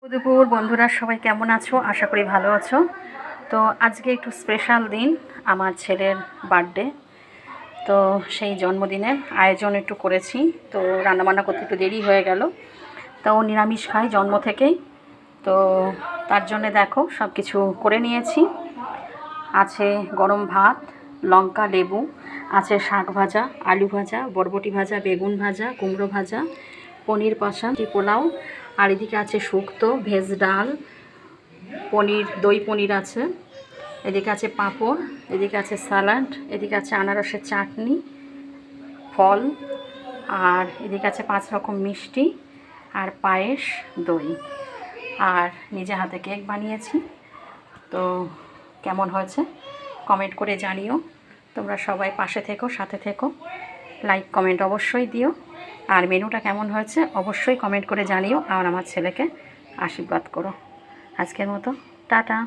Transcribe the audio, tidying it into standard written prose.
দুপুর বন্ধুরা, সবাই কেমন আছো? আশা করি ভালো আছো। তো আজকে একটু স্পেশাল দিন, আমার ছেলের বার্থডে। তো সেই জন্মদিনের আয়োজন একটু করেছি। তো রান্নাবান্না করতে একটু দেরি হয়ে গেল। তো ও নিরামিষ খায় জন্ম থেকেই। তো তার জন্যে দেখো সব কিছু করে নিয়েছি। আছে গরম ভাত, লঙ্কা, লেবু, আছে শাক ভাজা, আলু ভাজা, বরবটি ভাজা, বেগুন ভাজা, কুমড়ো ভাজা, পনির কষা, পোলাও, আর এদিকে আছে শুক্তো, ভেজ ডাল, পনির, দই পনির আছে, এদিকে আছে পাঁপড়, এদিকে আছে স্যালাড, এদিকে আছে আনারসের চাটনি, ফল, আর এদিকে আছে 5 রকম মিষ্টি, আর পায়েস, দই, আর নিজে হাতে কেক বানিয়েছি। তো কেমন হয়েছে কমেন্ট করে জানিও। তোমরা সবাই পাশে থেকো, সাথে থেকো, লাইক কমেন্ট অবশ্যই দিও। আর মেনুটা কেমন হয়েছে অবশ্যই কমেন্ট করে জানিও, আর আমার ছেলেকে আশীর্বাদ করো। আজকের মতো টাটা।